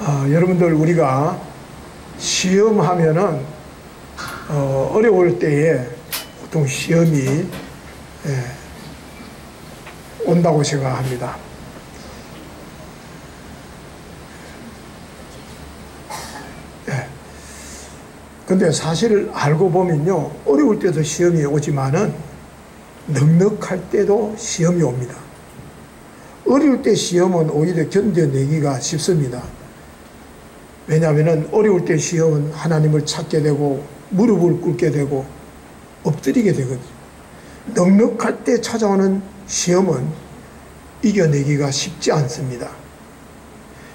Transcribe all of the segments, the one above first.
여러분들 우리가 시험하면은 어려울 때에 보통 시험이 온다고 생각합니다. 근데 사실 알고 보면요, 어려울 때도 시험이 오지만은 넉넉할 때도 시험이 옵니다. 어려울 때 시험은 오히려 견뎌내기가 쉽습니다. 왜냐하면 어려울 때 시험은 하나님을 찾게 되고 무릎을 꿇게 되고 엎드리게 되거든요. 넉넉할 때 찾아오는 시험은 이겨내기가 쉽지 않습니다.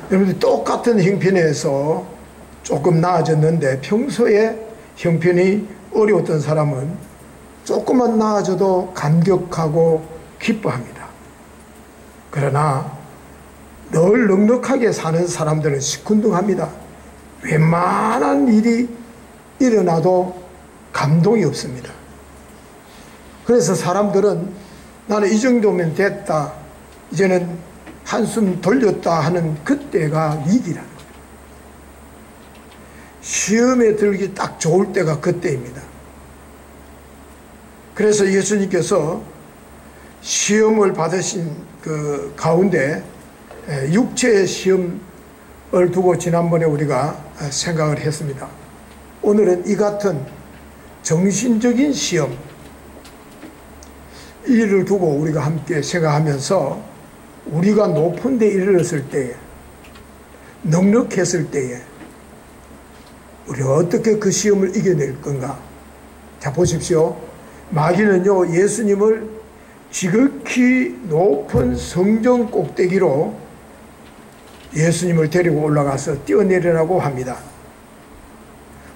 여러분들 똑같은 형편에서 조금 나아졌는데 평소에 형편이 어려웠던 사람은 조금만 나아져도 감격하고 기뻐합니다. 그러나 늘 넉넉하게 사는 사람들은 시큰둥합니다. 웬만한 일이 일어나도 감동이 없습니다. 그래서 사람들은 나는 이 정도면 됐다, 이제는 한숨 돌렸다 하는 그때가 위기라는 거예요. 시험에 들기 딱 좋을 때가 그때입니다. 그래서 예수님께서 시험을 받으신 그 가운데 육체의 시험을 두고 지난번에 우리가 생각을 했습니다. 오늘은 이 같은 정신적인 시험, 이를 두고 우리가 함께 생각하면서 우리가 높은 데 이르렀을 때에, 넉넉했을 때에 우리가 어떻게 그 시험을 이겨낼 건가? 자, 보십시오. 마귀는요, 예수님을 지극히 높은 성전 꼭대기로 예수님을 데리고 올라가서 뛰어내리라고 합니다.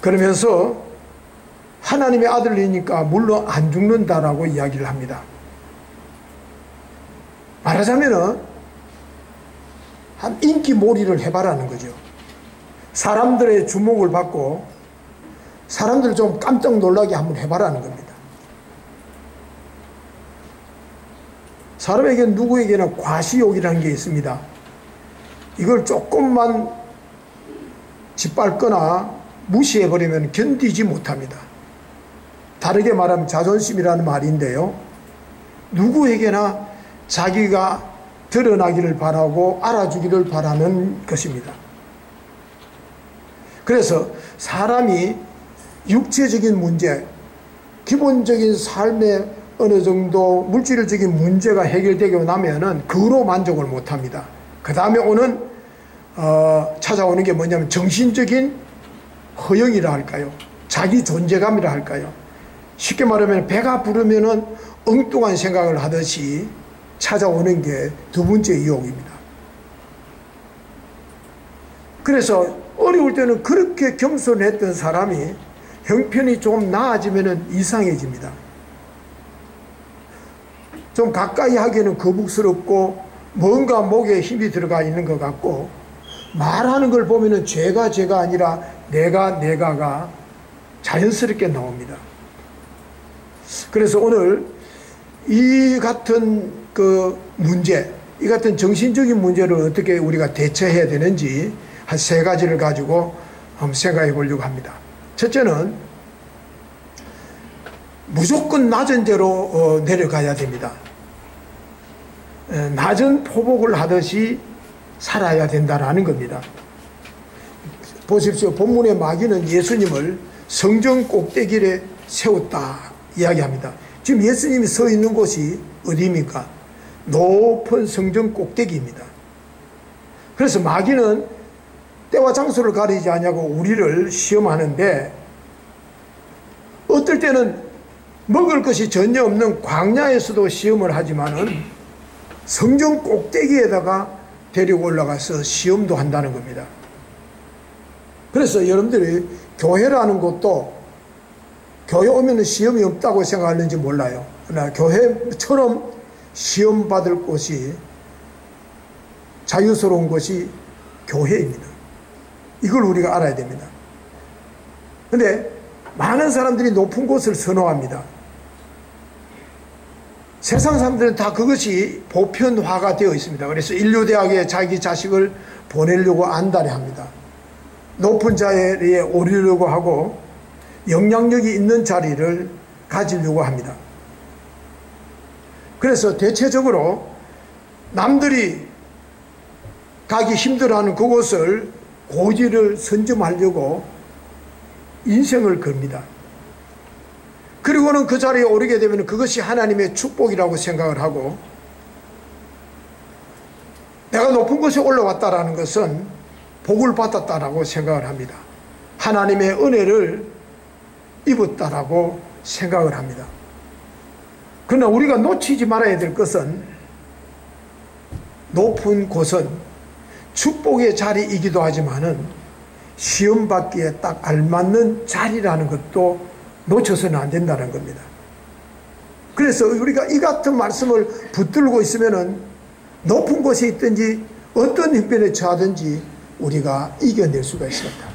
그러면서 하나님의 아들이니까 물론 안 죽는다라고 이야기를 합니다. 말하자면은 한 인기몰이를 해봐라는 거죠. 사람들의 주목을 받고 사람들을 좀 깜짝 놀라게 한번 해봐라는 겁니다. 사람에게 누구에게나 과시욕이라는 게 있습니다. 이걸 조금만 짓밟거나 무시해버리면 견디지 못합니다. 다르게 말하면 자존심이라는 말인데요, 누구에게나 자기가 드러나기를 바라고 알아주기를 바라는 것입니다. 그래서 사람이 육체적인 문제, 기본적인 삶의 어느 정도 물질적인 문제가 해결되고 나면은 그로 만족을 못합니다. 그 다음에 찾아오는 게 뭐냐면 정신적인 허영이라 할까요? 자기 존재감이라 할까요? 쉽게 말하면 배가 부르면은 엉뚱한 생각을 하듯이 찾아오는 게 두 번째 유혹입니다. 그래서 어려울 때는 그렇게 겸손했던 사람이 형편이 좀 나아지면은 이상해집니다. 좀 가까이 하기에는 거북스럽고 뭔가 목에 힘이 들어가 있는 것 같고 말하는 걸 보면은 제가 아니라 내가가 자연스럽게 나옵니다. 그래서 오늘 이 같은 그 문제, 이 같은 정신적인 문제를 어떻게 우리가 대처해야 되는지 한 세 가지를 가지고 한번 생각해 보려고 합니다. 첫째는 무조건 낮은 데로 내려가야 됩니다. 낮은 포복을 하듯이 살아야 된다라는 겁니다. 보십시오. 본문의 마귀는 예수님을 성전 꼭대기에 세웠다 이야기합니다. 지금 예수님이 서 있는 곳이 어디입니까? 높은 성전 꼭대기입니다. 그래서 마귀는 때와 장소를 가리지 않냐고 우리를 시험하는데, 어떨 때는 먹을 것이 전혀 없는 광야에서도 시험을 하지만은 성전 꼭대기에다가 데리고 올라가서 시험도 한다는 겁니다. 그래서 여러분들이 교회라는 것도 교회 오면 시험이 없다고 생각하는지 몰라요. 그러나 교회처럼 시험받을 곳이, 자유스러운 곳이 교회입니다. 이걸 우리가 알아야 됩니다. 그런데 많은 사람들이 높은 곳을 선호합니다. 세상 사람들은 다 그것이 보편화가 되어 있습니다. 그래서 인류대학에 자기 자식을 보내려고 안달해합니다. 높은 자리에 오르려고 하고 영향력이 있는 자리를 가지려고 합니다. 그래서 대체적으로 남들이 가기 힘들어하는 그곳을 고지를 선점하려고 인생을 겁니다. 그리고는 그 자리에 오르게 되면 그것이 하나님의 축복이라고 생각을 하고, 내가 높은 곳에 올라왔다라는 것은 복을 받았다라고 생각을 합니다. 하나님의 은혜를 입었다라고 생각을 합니다. 그러나 우리가 놓치지 말아야 될 것은, 높은 곳은 축복의 자리이기도 하지만은 시험 받기에 딱 알맞는 자리라는 것도 놓쳐서는 안 된다는 겁니다. 그래서 우리가 이 같은 말씀을 붙들고 있으면은 높은 곳에 있든지 어떤 형편에 처하든지 우리가 이겨낼 수가 있습니다.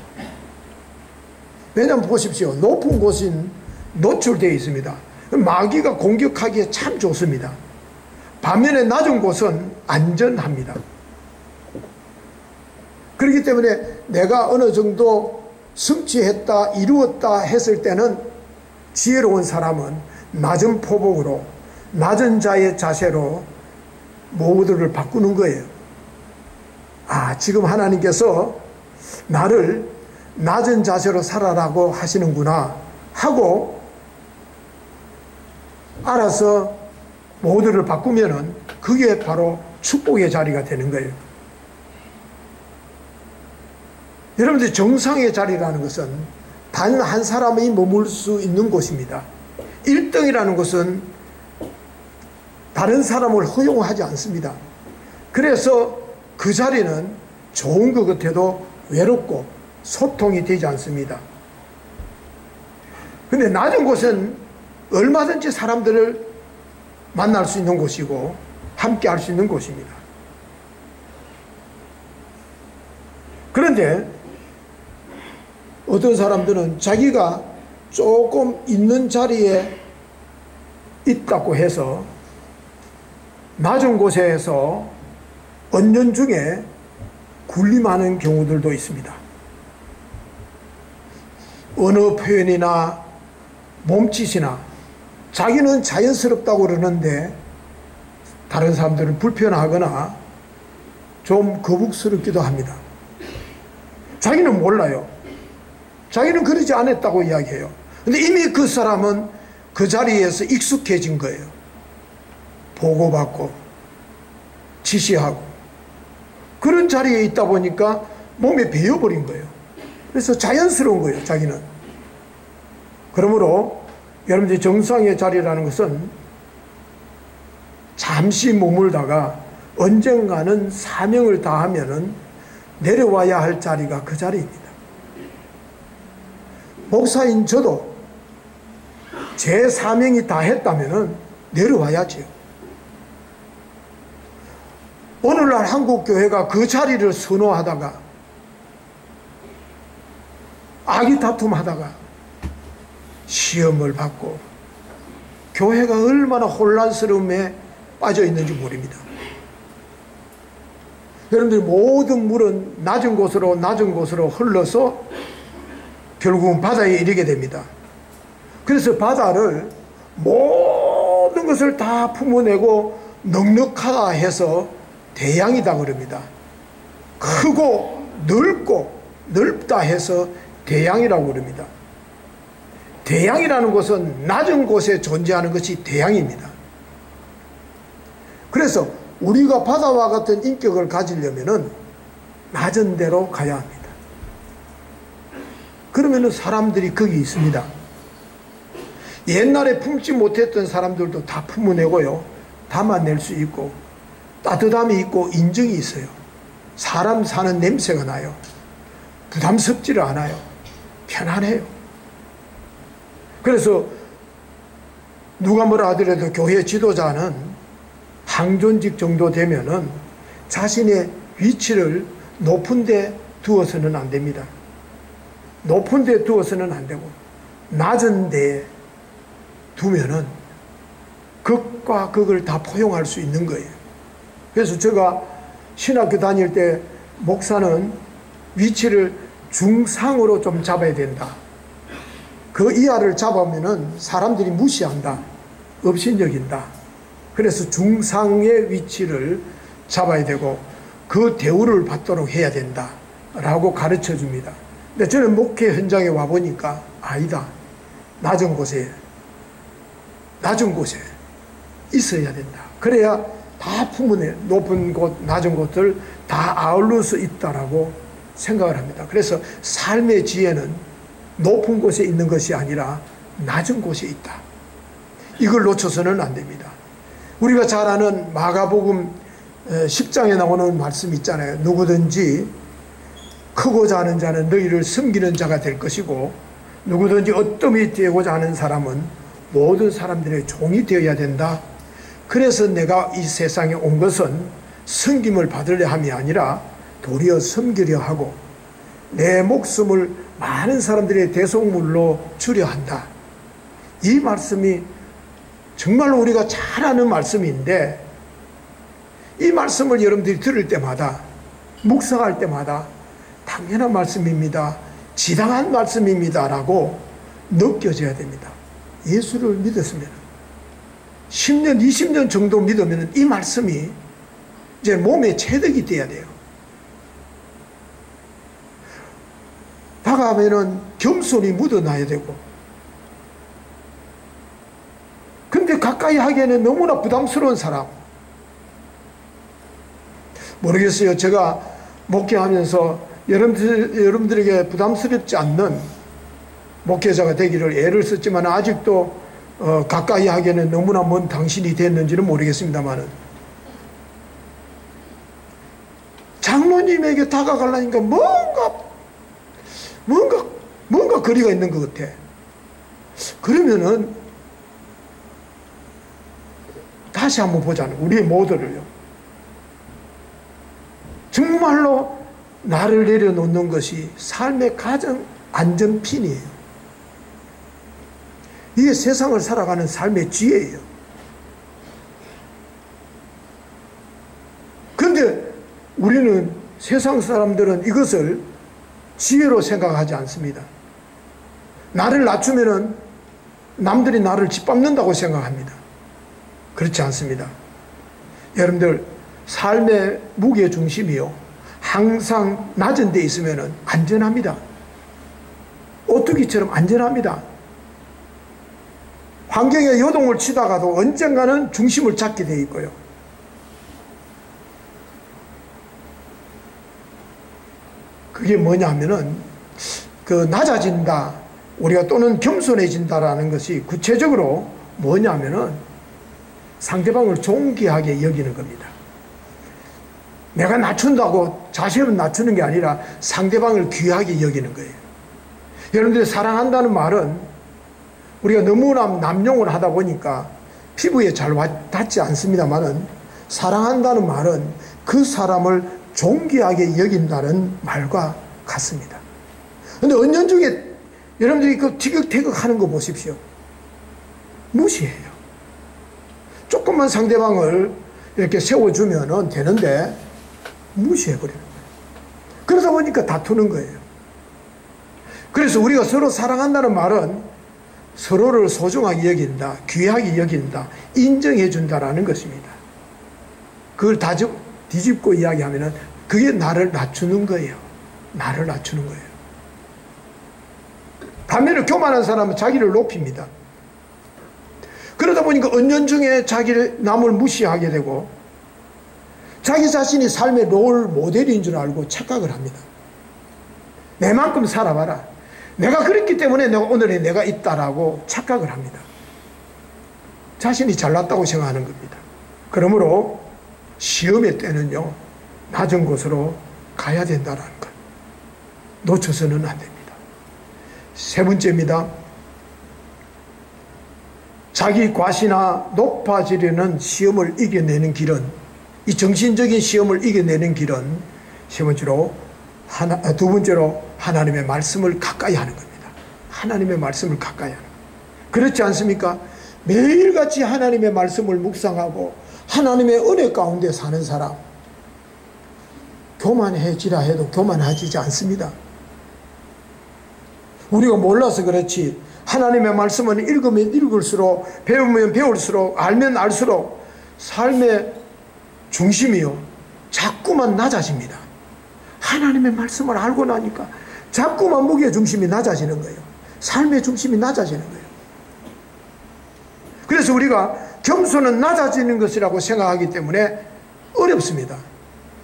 왜냐하면 보십시오. 높은 곳은 노출되어 있습니다. 마귀가 공격하기에 참 좋습니다. 반면에 낮은 곳은 안전합니다. 그렇기 때문에 내가 어느 정도 성취했다, 이루었다 했을 때는 지혜로운 사람은 낮은 포복으로, 낮은 자의 자세로 모두를 바꾸는 거예요. 아, 지금 하나님께서 나를 낮은 자세로 살아라고 하시는구나 하고 알아서 모두를 바꾸면은 그게 바로 축복의 자리가 되는 거예요. 여러분들, 정상의 자리라는 것은 단 한 사람이 머물 수 있는 곳입니다. 1등이라는 것은 다른 사람을 허용하지 않습니다. 그래서 그 자리는 좋은 것 같아도 외롭고 소통이 되지 않습니다. 근데 낮은 곳은 얼마든지 사람들을 만날 수 있는 곳이고 함께 할 수 있는 곳입니다. 그런데 어떤 사람들은 자기가 조금 있는 자리에 있다고 해서 낮은 곳에서 은연중에 군림하는 경우들도 있습니다. 언어 표현이나 몸짓이나 자기는 자연스럽다고 그러는데 다른 사람들은 불편하거나 좀 거북스럽기도 합니다. 자기는 몰라요. 자기는 그러지 않았다고 이야기해요. 근데 이미 그 사람은 그 자리에서 익숙해진 거예요. 보고받고 지시하고 그런 자리에 있다 보니까 몸에 배어버린 거예요. 그래서 자연스러운 거예요, 자기는. 그러므로 여러분들이 정상의 자리라는 것은 잠시 머물다가 언젠가는 사명을 다하면은 내려와야 할 자리가 그 자리입니다. 목사인 저도 제 사명이 다 했다면은 내려와야지요. 오늘날 한국교회가 그 자리를 선호하다가 아기다툼하다가 시험을 받고 교회가 얼마나 혼란스러움에 빠져 있는지 모릅니다. 여러분들, 모든 물은 낮은 곳으로 흘러서 결국은 바다에 이르게 됩니다. 그래서 바다를 모든 것을 다 품어내고 넉넉하다 해서 대양이다 그럽니다. 크고 넓고 넓다 해서 대양이라고 그럽니다. 대양이라는 것은 낮은 곳에 존재하는 것이 대양입니다. 그래서 우리가 바다와 같은 인격을 가지려면은 낮은 데로 가야 합니다. 그러면은 사람들이 거기 있습니다. 옛날에 품지 못했던 사람들도 다 품어내고요, 담아낼 수 있고 따뜻함이 있고 인정이 있어요. 사람 사는 냄새가 나요. 부담스럽지를 않아요. 편안해요. 그래서 누가 뭐라 하더라도 교회 지도자는 항존직 정도 되면은 자신의 위치를 높은 데 두어서는 안 됩니다. 높은 데 두어서는 안 되고 낮은 데에 두면은 극과 극을 다 포용할 수 있는 거예요. 그래서 제가 신학교 다닐 때 목사는 위치를 중상으로 좀 잡아야 된다. 그 이하를 잡으면은 사람들이 무시한다. 업신여긴다. 그래서 중상의 위치를 잡아야 되고 그 대우를 받도록 해야 된다 라고 가르쳐 줍니다. 근데 저는 목회 현장에 와보니까 아니다. 낮은 곳에 있어야 된다. 그래야 다 품은 높은 곳, 낮은 곳을 다 아울러 수 있다라고 생각을 합니다. 그래서 삶의 지혜는 높은 곳에 있는 것이 아니라 낮은 곳에 있다. 이걸 놓쳐서는 안 됩니다. 우리가 잘 아는 마가복음 10장에 나오는 말씀 있잖아요. 누구든지 크고자 하는 자는 너희를 섬기는 자가 될 것이고 누구든지 어뜸이 되고자 하는 사람은 모든 사람들의 종이 되어야 된다. 그래서 내가 이 세상에 온 것은 섬김을 받으려 함이 아니라 도리어 섬기려 하고 내 목숨을 많은 사람들의 대속물로 주려 한다. 이 말씀이 정말로 우리가 잘 아는 말씀인데 이 말씀을 여러분들이 들을 때마다 묵상할 때마다 당연한 말씀입니다. 지당한 말씀입니다. 라고 느껴져야 됩니다. 예수를 믿었으면 10년, 20년 정도 믿으면 이 말씀이 이제 몸에 체득이 돼야 돼요. 다가가면은 겸손이 묻어나야 되고 근데 가까이 하기에는 너무나 부담스러운 사람 모르겠어요. 제가 목회하면서 여러분들에게 부담스럽지 않는 목회자가 되기를 애를 썼지만 아직도 가까이 하기에는 너무나 먼 당신이 됐는지는 모르겠습니다만은 장로님에게 다가가려니까 뭔가 거리가 있는 것 같아. 그러면은 다시 한번 보자는 우리의 모델을요. 정말로 나를 내려놓는 것이 삶의 가장 안전핀이에요. 이게 세상을 살아가는 삶의 지혜예요. 그런데 우리는 세상 사람들은 이것을 지혜로 생각하지 않습니다. 나를 낮추면은 남들이 나를 짓밟는다고 생각합니다. 그렇지 않습니다. 여러분들 삶의 무게 중심이요 항상 낮은 데 있으면은 안전합니다. 오뚜기처럼 안전합니다. 환경에 요동을 치다가도 언젠가는 중심을 잡게 되어 있고요. 그게 뭐냐면은 그 낮아진다 우리가 또는 겸손해진다라는 것이 구체적으로 뭐냐면은 상대방을 존귀하게 여기는 겁니다. 내가 낮춘다고 자신을 낮추는 게 아니라 상대방을 귀하게 여기는 거예요. 여러분들이 사랑한다는 말은 우리가 너무나 남용을 하다 보니까 피부에 잘 닿지 않습니다만은 사랑한다는 말은 그 사람을 존귀하게 여긴다는 말과 같습니다. 그런데 은연중에 여러분들이 그 티격태격 하는 거 보십시오. 무시해요. 조금만 상대방을 이렇게 세워주면 되는데 무시해버리는 거예요. 그러다 보니까 다투는 거예요. 그래서 우리가 서로 사랑한다는 말은 서로를 소중하게 여긴다, 귀하게 여긴다, 인정해준다라는 것입니다. 그걸 뒤집고 이야기하면 그게 나를 낮추는 거예요. 나를 낮추는 거예요. 반면에 교만한 사람은 자기를 높입니다. 그러다 보니까 은연중에 남을 무시하게 되고 자기 자신이 삶의 롤 모델인 줄 알고 착각을 합니다. 내만큼 살아봐라. 내가 그랬기 때문에 오늘의 내가 있다라고 착각을 합니다. 자신이 잘났다고 생각하는 겁니다. 그러므로 시험의 때는요 낮은 곳으로 가야 된다는 것 놓쳐서는 안 됩니다. 세 번째입니다. 자기 과시나 높아지려는 시험을 이겨내는 길은 이 정신적인 시험을 이겨내는 길은 두 번째로 하나님의 말씀을 가까이 하는 겁니다. 하나님의 말씀을 가까이 하는 것. 그렇지 않습니까? 매일같이 하나님의 말씀을 묵상하고 하나님의 은혜 가운데 사는 사람, 교만해지라 해도 교만하지 않습니다. 우리가 몰라서 그렇지 하나님의 말씀은 읽으면 읽을수록, 배우면 배울수록, 알면 알수록 삶의 중심이요 자꾸만 낮아집니다. 하나님의 말씀을 알고 나니까 자꾸만 무게 중심이 낮아지는 거예요. 삶의 중심이 낮아지는 거예요. 그래서 우리가 겸손은 낮아지는 것이라고 생각하기 때문에 어렵습니다.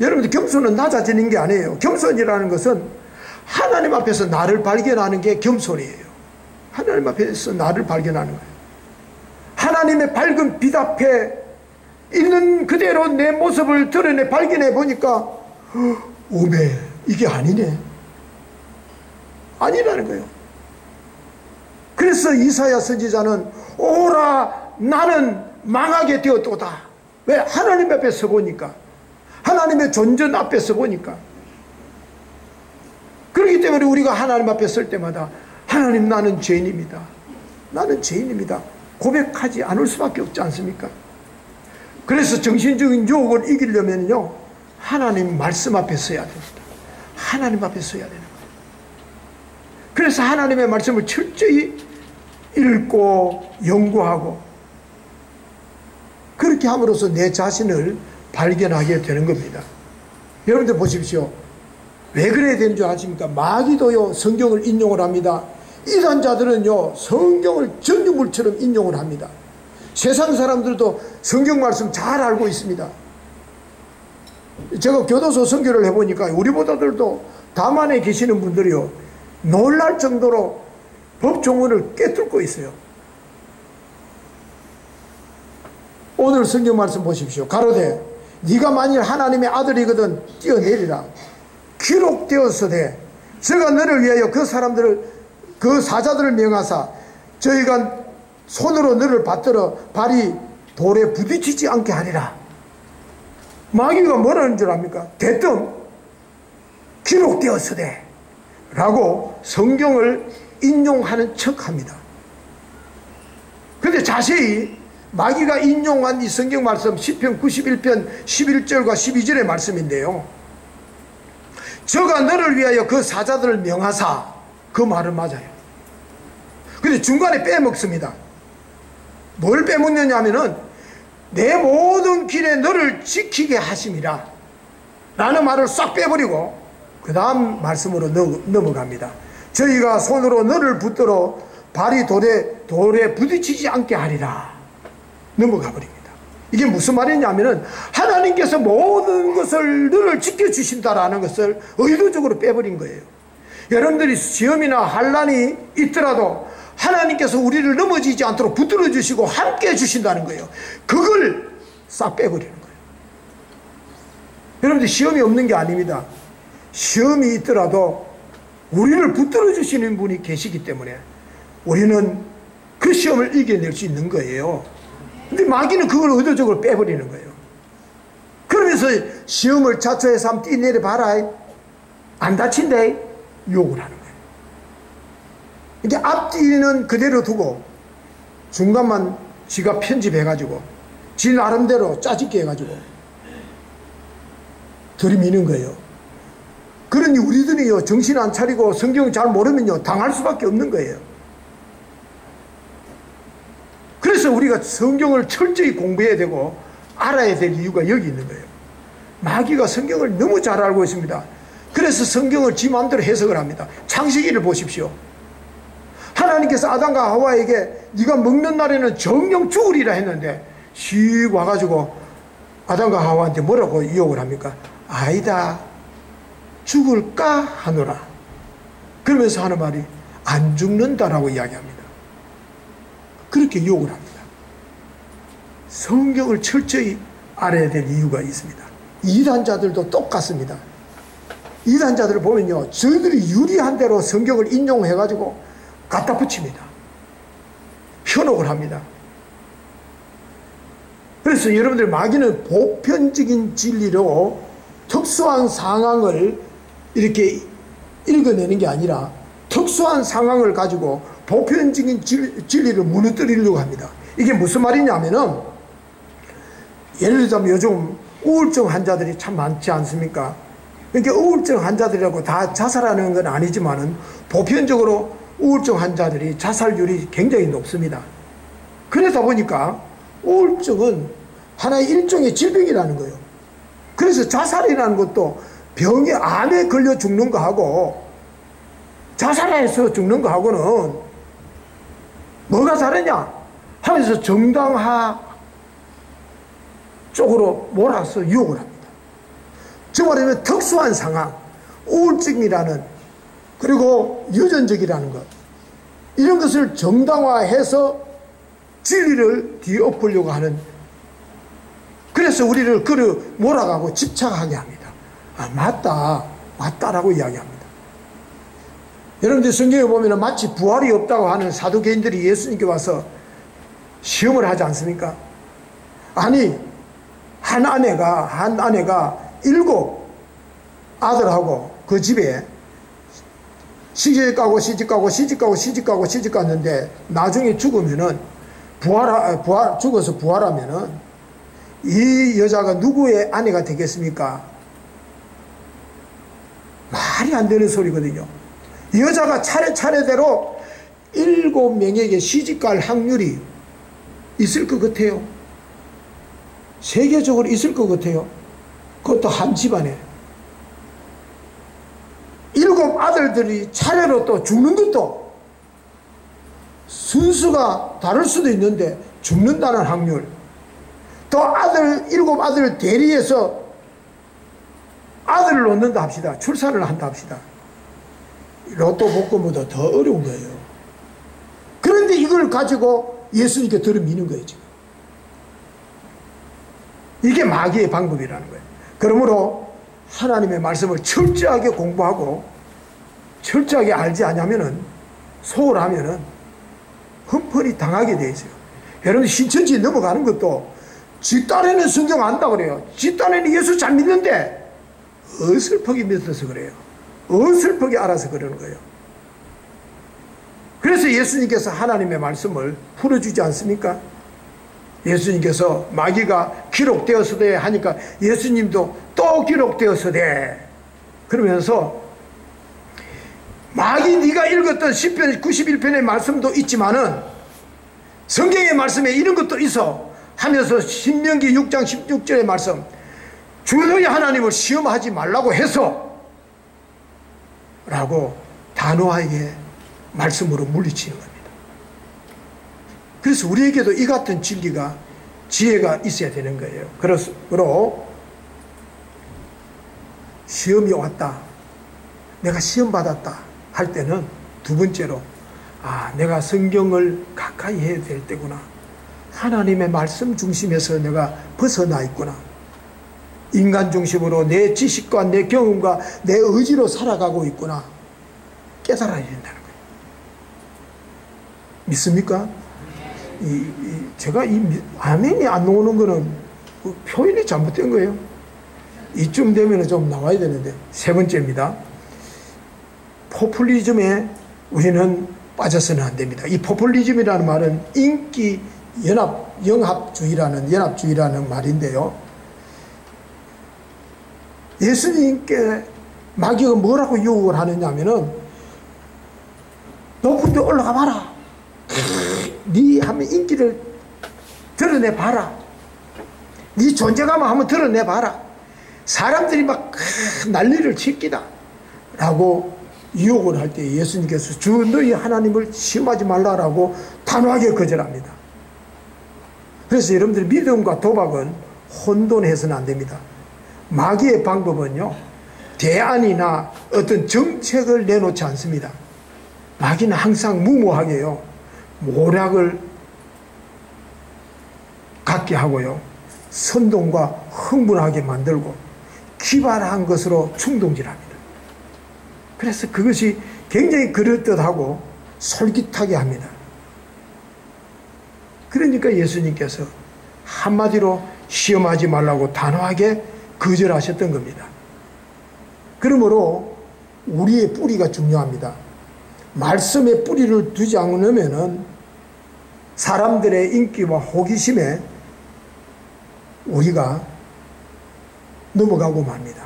여러분들, 겸손은 낮아지는 게 아니에요. 겸손이라는 것은 하나님 앞에서 나를 발견하는 게 겸손이에요. 하나님 앞에서 나를 발견하는 거예요. 하나님의 밝은 빛 앞에 있는 그대로 내 모습을 드러내 발견해 보니까 오메, 이게 아니네. 아니라는 거예요. 그래서 이사야 선지자는 오라 나는 망하게 되었도다. 왜? 하나님 앞에 서 보니까, 하나님의 존전 앞에 서 보니까. 그렇기 때문에 우리가 하나님 앞에 설 때마다 하나님, 나는 죄인입니다. 나는 죄인입니다. 고백하지 않을 수밖에 없지 않습니까? 그래서 정신적인 유혹을 이기려면요 하나님 말씀 앞에 서야 됩니다. 하나님 앞에 서야 되는 거예요. 그래서 하나님의 말씀을 철저히 읽고 연구하고 그렇게 함으로써 내 자신을 발견하게 되는 겁니다. 여러분들 보십시오. 왜 그래야 되는 줄 아십니까? 마귀도요 성경을 인용을 합니다. 이단자들은요 성경을 전유물처럼 인용을 합니다. 세상 사람들도 성경 말씀 잘 알고 있습니다. 제가 교도소 선교를 해보니까 우리보다들도 다만에 계시는 분들이요 놀랄 정도로 법조문을 꿰뚫고 있어요. 오늘 성경 말씀 보십시오. 가로되 네가 만일 하나님의 아들이거든 뛰어내리라. 기록되었으되 저가 너를 위하여 그 사람들을, 그 사자들을 명하사 저희가 손으로 너를 받들어 발이 돌에 부딪히지 않게 하리라. 마귀가 뭐라는 줄 압니까? 대뜸 기록되었으되 라고 성경을 인용하는 척합니다. 그런데 자세히 마귀가 인용한 이 성경 말씀 시편 91편 11절과 12절의 말씀인데요, 저가 너를 위하여 그 사자들을 명하사, 그 말은 맞아요. 근데 중간에 빼먹습니다. 뭘 빼먹느냐 하면은 내 모든 길에 너를 지키게 하심이라 라는 말을 싹 빼버리고 그 다음 말씀으로 넘어갑니다. 저희가 손으로 너를 붙들어 발이 돌에 부딪히지 않게 하리라. 넘어가 버립니다. 이게 무슨 말이냐면은 하나님께서 모든 것을 너를 지켜주신다라는 것을 의도적으로 빼버린 거예요. 여러분들이 시험이나 환난이 있더라도 하나님께서 우리를 넘어지지 않도록 붙들어 주시고 함께 해주신다는 거예요. 그걸 싹 빼버리는 거예요. 여러분들, 시험이 없는 게 아닙니다. 시험이 있더라도 우리를 붙들어 주시는 분이 계시기 때문에 우리는 그 시험을 이겨낼 수 있는 거예요. 근데 마귀는 그걸 의도적으로 빼버리는 거예요. 그러면서 시험을 자초해서 한번 뛰내려 봐라, 안 다친대, 욕을 하는 거예요. 이게 앞뒤는 그대로 두고 중간만 지가 편집해가지고 지 나름대로 짜집게 해가지고 들이미는 거예요. 그러니 우리들이요 정신 안 차리고 성경 잘 모르면요 당할 수밖에 없는 거예요. 그래서 우리가 성경을 철저히 공부해야 되고 알아야 될 이유가 여기 있는 거예요. 마귀가 성경을 너무 잘 알고 있습니다. 그래서 성경을 지 마음대로 해석을 합니다. 창세기를 보십시오. 하나님께서 아담과 하와에게 네가 먹는 날에는 정령 죽으리라 했는데 씩 와가지고 아담과 하와한테 뭐라고 유혹을 합니까? 아니다, 죽을까 하노라. 그러면서 하는 말이 안 죽는다라고 이야기합니다. 그렇게 유혹을 합니다. 성경을 철저히 알아야 될 이유가 있습니다. 이단자들도 똑같습니다. 이단자들을 보면요 저희들이 유리한 대로 성경을 인용해가지고 갖다 붙입니다. 현혹을 합니다. 그래서 여러분들, 마귀는 보편적인 진리로 특수한 상황을 이렇게 읽어내는 게 아니라 특수한 상황을 가지고 보편적인 진리를 무너뜨리려고 합니다. 이게 무슨 말이냐면은, 예를 들자면 요즘 우울증 환자들이 참 많지 않습니까? 그러니까 우울증 환자들이라고 다 자살하는 건 아니지만은 보편적으로 우울증 환자들이 자살률이 굉장히 높습니다. 그러다 보니까 우울증은 하나의 일종의 질병이라는 거예요. 그래서 자살이라는 것도 병에 암에 걸려 죽는 거하고 자살해서 죽는 거하고는 뭐가 다르냐 하면서 정당화 쪽으로 몰아서 유혹을 합니다. 즉 말하면 특수한 상황, 우울증이라는, 그리고 유전적이라는 것, 이런 것을 정당화해서 진리를 뒤엎으려고 하는, 그래서 우리를 끌어 몰아가고 집착하게 합니다. 아, 맞다라고 이야기합니다. 여러분들 성경에 보면 마치 부활이 없다고 하는 사두개인들이 예수님께 와서 시험을 하지 않습니까? 아니, 한 아내가 7 아들하고 그 집에 시집가고 시집갔는데 나중에 죽으면은 죽어서 부활하면은 이 여자가 누구의 아내가 되겠습니까? 말이 안 되는 소리거든요. 이 여자가 차례차례대로 7명에게 시집갈 확률이 있을 것 같아요. 세계적으로 있을 것 같아요. 그것도 한 집안에. 7 아들들이 차례로 또 죽는 것도 순수가 다를 수도 있는데 죽는다는 확률. 또 7 아들 대리해서 아들을 놓는다 합시다. 출산을 한다 합시다. 로또 복권보다 더 어려운 거예요. 그런데 이걸 가지고 예수님께 들어미는 거예요, 지금. 이게 마귀의 방법이라는 거예요. 그러므로 하나님의 말씀을 철저하게 공부하고 철저하게 알지 않으면은, 소홀하면은 흠퍼리 당하게 돼 있어요. 여러분, 신천지 넘어가는 것도 지 딴에는 성경 안다 그래요. 지 딴에는 예수 잘 믿는데 어설프게 믿어서 그래요. 어설프게 알아서 그러는 거예요. 그래서 예수님께서 하나님의 말씀을 풀어주지 않습니까? 예수님께서 마귀가 기록되었으되 하니까 예수님도 또 기록되었으되 그러면서 마귀 네가 읽었던 시편 91편의 말씀도 있지만은 성경의 말씀에 이런 것도 있어 하면서 신명기 6장 16절의 말씀, 주 너희 하나님을 시험하지 말라고 해서 라고 단호하게 말씀으로 물리치는 겁니다. 그래서 우리에게도 이 같은 진리가, 지혜가 있어야 되는 거예요. 그러므로 시험이 왔다, 내가 시험 받았다 할 때는 두 번째로, 아, 내가 성경을 가까이 해야 될 때구나. 하나님의 말씀 중심에서 내가 벗어나 있구나. 인간 중심으로 내 지식과 내 경험과 내 의지로 살아가고 있구나. 깨달아야 된다는 거예요. 믿습니까? 제가 아멘이 안 나오는 거는 표현이 잘못된 거예요. 이쯤 되면 좀 나와야 되는데. 세 번째입니다. 포퓰리즘에 우리는 빠져서는 안 됩니다. 이 포퓰리즘이라는 말은 인기 연합주의라는 말인데요. 예수님께 마귀가 뭐라고 유혹을 하느냐면은, 높은 데 올라가 봐라. 네 한번 인기를 드러내 봐라. 네 존재감을 한번 드러내 봐라. 사람들이 막 난리를 칠기다 라고 유혹을 할 때 예수님께서 주 너희 하나님을 시험하지 말라라고 단호하게 거절합니다. 그래서 여러분들, 믿음과 도박은 혼돈해서는 안 됩니다. 마귀의 방법은요, 대안이나 어떤 정책을 내놓지 않습니다. 마귀는 항상 무모하게요, 모략을 갖게 하고요, 선동과 흥분하게 만들고 기발한 것으로 충동질합니다. 그래서 그것이 굉장히 그럴듯하고 솔깃하게 합니다. 그러니까 예수님께서 한마디로 시험하지 말라고 단호하게 거절하셨던 겁니다. 그러므로 우리의 뿌리가 중요합니다. 말씀에 뿌리를 두지 않으면은 사람들의 인기와 호기심에 우리가 넘어가고 맙니다.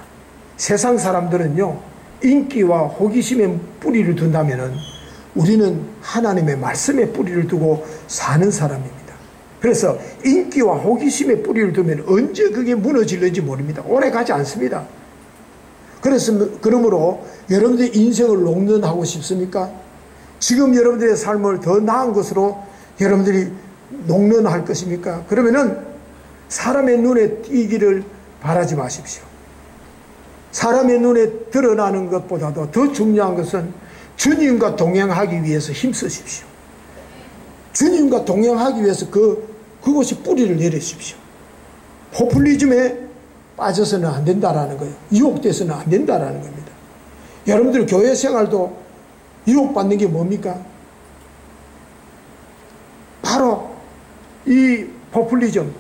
세상 사람들은요, 인기와 호기심에 뿌리를 둔다면 우리는 하나님의 말씀에 뿌리를 두고 사는 사람입니다. 그래서 인기와 호기심에 뿌리를 두면 언제 그게 무너질는지 모릅니다. 오래 가지 않습니다. 그러므로 여러분들의 인생을 녹론하고 싶습니까? 지금 여러분들의 삶을 더 나은 것으로 여러분들이 녹론할 것입니까? 그러면은 사람의 눈에 띄기를 바라지 마십시오. 사람의 눈에 드러나는 것보다도 더 중요한 것은 주님과 동행하기 위해서 힘쓰십시오. 주님과 동행하기 위해서 그곳이 뿌리를 내리십시오. 포퓰리즘에 빠져서는 안 된다라는 거예요. 유혹돼서는 안 된다라는 겁니다. 여러분들 교회 생활도 유혹받는 게 뭡니까? 바로 이 포퓰리즘,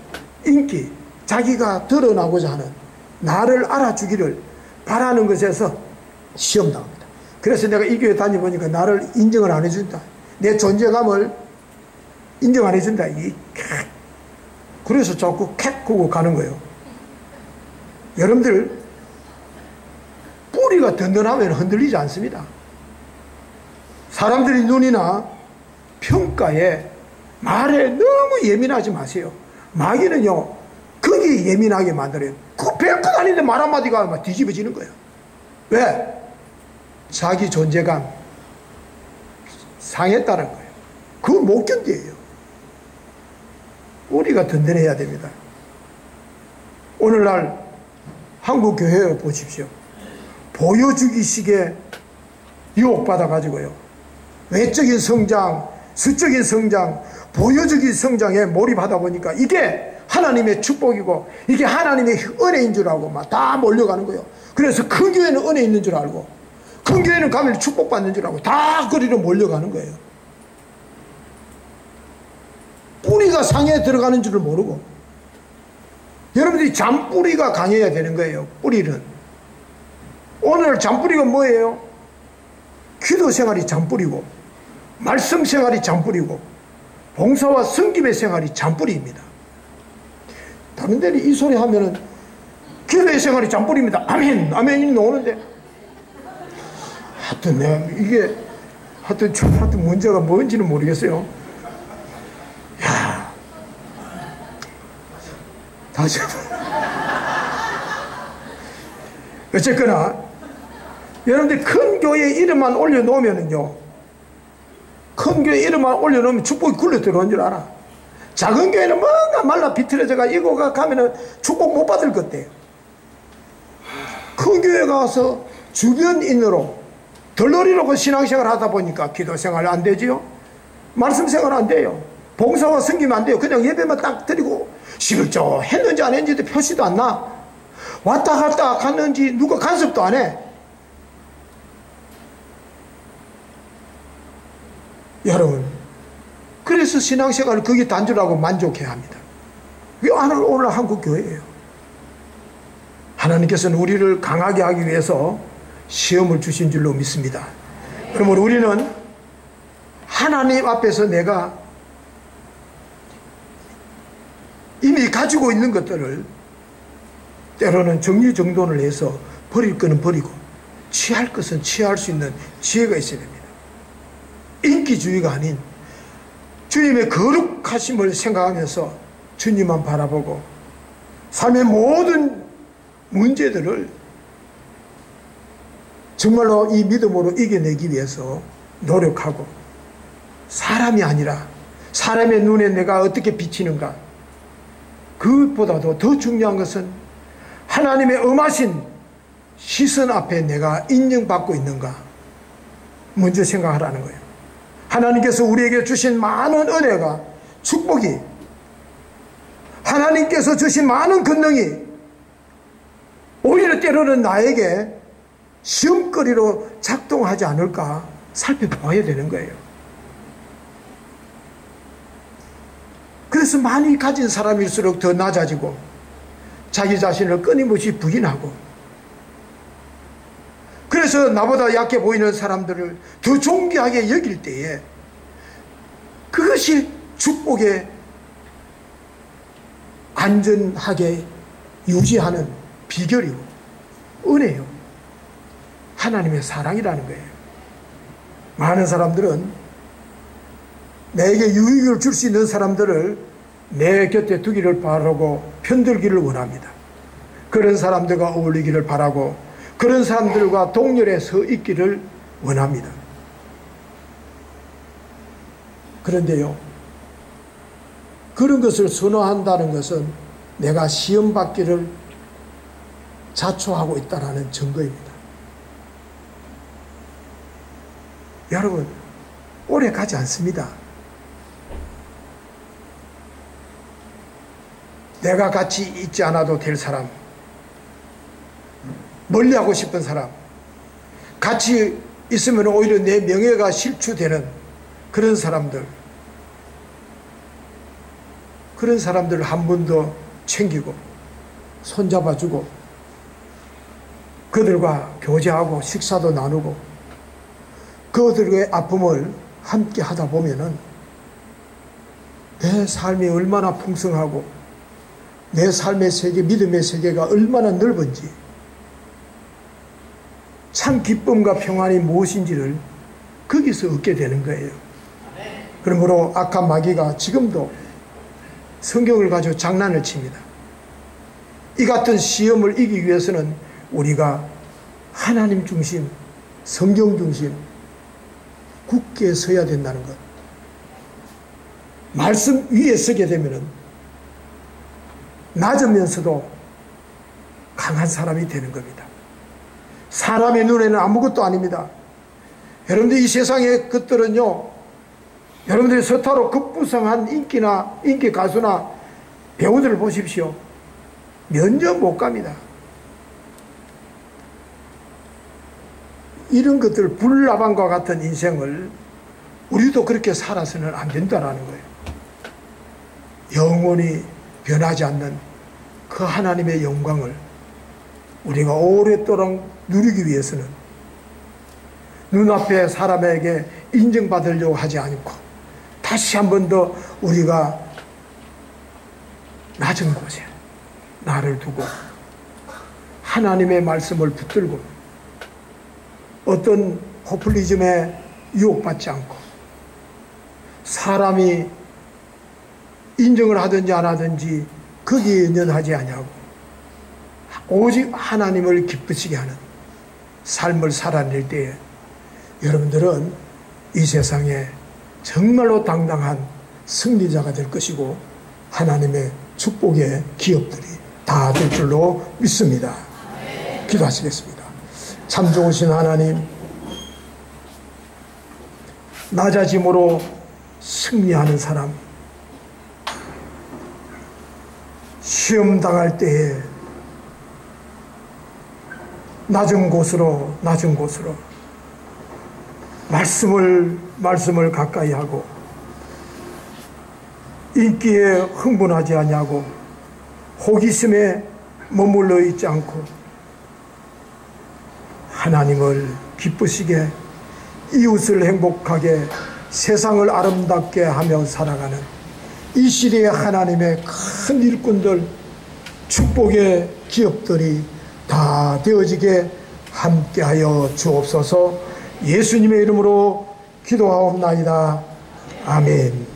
인기, 자기가 드러나고자 하는, 나를 알아주기를 바라는 것에서 시험당합니다. 그래서 내가 이 교회 다녀보니까 나를 인정을 안 해준다. 내 존재감을 인정 안 해준다. 그래서 자꾸 캣 하고 가는 거예요. 여러분들 뿌리가 든든하면 흔들리지 않습니다. 사람들의 눈이나 평가에, 말에 너무 예민하지 마세요. 마귀는요, 거기에 예민하게 만들어요. 그 별것 아닌데 말 한마디가 막 뒤집어지는 거예요. 왜? 자기 존재감 상했다는 거예요. 그걸 못 견뎌요. 우리가 든든해야 됩니다. 오늘날 한국 교회를 보십시오. 보여주기식에 유혹받아가지고요, 외적인 성장, 수적인 성장, 보여주기 성장에 몰입하다 보니까 이게 하나님의 축복이고 이게 하나님의 은혜인 줄 알고 막 다 몰려가는 거예요. 그래서 큰 교회는 은혜 있는 줄 알고, 큰 교회는 가면 축복받는 줄 알고 다 거리로 몰려가는 거예요. 뿌리가 상에 들어가는 줄을 모르고. 여러분들이 잔뿌리가 강해야 되는 거예요. 뿌리는. 오늘 잔뿌리가 뭐예요? 기도 생활이 잔뿌리고, 말씀 생활이 잔뿌리고, 봉사와 섬김의 생활이 잔뿌리입니다. 다른 데는 이 소리 하면은 기도의 생활이 잔뿌리입니다. 아멘, 아멘이 나오는데, 하여튼 내가 이게 하여튼 문제가 뭔지는 모르겠어요. 야, 다시 어쨌거나 여러분들 큰 교회 이름만 올려놓으면은요, 큰 교회 이름만 올려놓으면 축복이 굴러 들어온 줄 알아. 작은 교회는 뭔가 말라 비틀어져가 이거가 가면은 축복 못 받을 것 같아요. 큰 교회 가서 주변인으로 덜러리로 신앙생활 하다 보니까 기도 생활 안 되지요. 말씀 생활 안 돼요. 봉사와 섬기면 안 돼요. 그냥 예배만 딱 드리고 11조 했는지 안 했는지도 표시도 안 나. 왔다 갔다 갔는지 누가 간섭도 안 해. 여러분, 그래서 신앙생활을 거기 단절하고 만족해야 합니다. 그게 오늘 한국 교회예요. 하나님께서는 우리를 강하게 하기 위해서 시험을 주신 줄로 믿습니다. 그러므로 우리는 하나님 앞에서 내가 이미 가지고 있는 것들을 때로는 정리정돈을 해서 버릴 것은 버리고 취할 것은 취할 수 있는 지혜가 있어야 됩니다. 인기주의가 아닌 주님의 거룩하심을 생각하면서 주님만 바라보고 삶의 모든 문제들을 정말로 이 믿음으로 이겨내기 위해서 노력하고, 사람이 아니라 사람의 눈에 내가 어떻게 비치는가, 그것보다도 더 중요한 것은 하나님의 엄하신 시선 앞에 내가 인정받고 있는가 먼저 생각하라는 거예요. 하나님께서 우리에게 주신 많은 은혜가, 축복이, 하나님께서 주신 많은 권능이 오히려 때로는 나에게 시험거리로 작동하지 않을까 살펴봐야 되는 거예요. 그래서 많이 가진 사람일수록 더 낮아지고 자기 자신을 끊임없이 부인하고, 그래서 나보다 약해 보이는 사람들을 더 존귀하게 여길 때에 그것이 축복에 안전하게 유지하는 비결이고 은혜요. 하나님의 사랑이라는 거예요. 많은 사람들은 내게 유익을 줄 수 있는 사람들을 내 곁에 두기를 바라고 편들기를 원합니다. 그런 사람들과 어울리기를 바라고 그런 사람들과 동렬에 서 있기를 원합니다. 그런데요, 그런 것을 선호한다는 것은 내가 시험 받기를 자초하고 있다는 증거입니다. 여러분, 오래 가지 않습니다. 내가 같이 있지 않아도 될 사람, 멀리하고 싶은 사람, 같이 있으면 오히려 내 명예가 실추되는 그런 사람들, 그런 사람들을 한 번 더 챙기고 손잡아주고 그들과 교제하고 식사도 나누고 그들의 아픔을 함께 하다 보면은 내 삶이 얼마나 풍성하고 내 삶의 세계, 믿음의 세계가 얼마나 넓은지, 참 기쁨과 평안이 무엇인지를 거기서 얻게 되는 거예요. 그러므로 악한 마귀가 지금도 성경을 가지고 장난을 칩니다. 이 같은 시험을 이기기 위해서는 우리가 하나님 중심, 성경 중심 굳게 서야 된다는 것. 말씀 위에 서게 되면은 낮으면서도 강한 사람이 되는 겁니다. 사람의 눈에는 아무것도 아닙니다. 여러분들 이 세상의 것들은요, 여러분들이 서타로 급부상한 인기 가수나 배우들을 보십시오. 면접 못 갑니다. 이런 것들, 불나방과 같은 인생을 우리도 그렇게 살아서는 안 된다라는 거예요. 영원히 변하지 않는 그 하나님의 영광을 우리가 오랫동안 누리기 위해서는 눈앞에 사람에게 인정받으려고 하지 않고 다시 한 번 더 우리가 낮은 곳에 나를 두고 하나님의 말씀을 붙들고 어떤 포퓰리즘에 유혹받지 않고 사람이 인정을 하든지 안 하든지 거기에 연연하지 아니하고 오직 하나님을 기쁘시게 하는 삶을 살아낼 때에 여러분들은 이 세상에 정말로 당당한 승리자가 될 것이고 하나님의 축복의 기업들이 다 될 줄로 믿습니다. 기도하시겠습니다. 참 좋으신 하나님, 낮아짐으로 승리하는 사람, 시험 당할 때에 낮은 곳으로 말씀을 가까이 하고 인기에 흥분하지 아니하고 호기심에 머물러 있지 않고 하나님을 기쁘시게 이웃을 행복하게 세상을 아름답게 하며 살아가는 이 시대의 하나님의 큰 일꾼들, 축복의 기업들이 다 되어지게 함께하여 주옵소서. 예수님의 이름으로 기도하옵나이다. 아멘.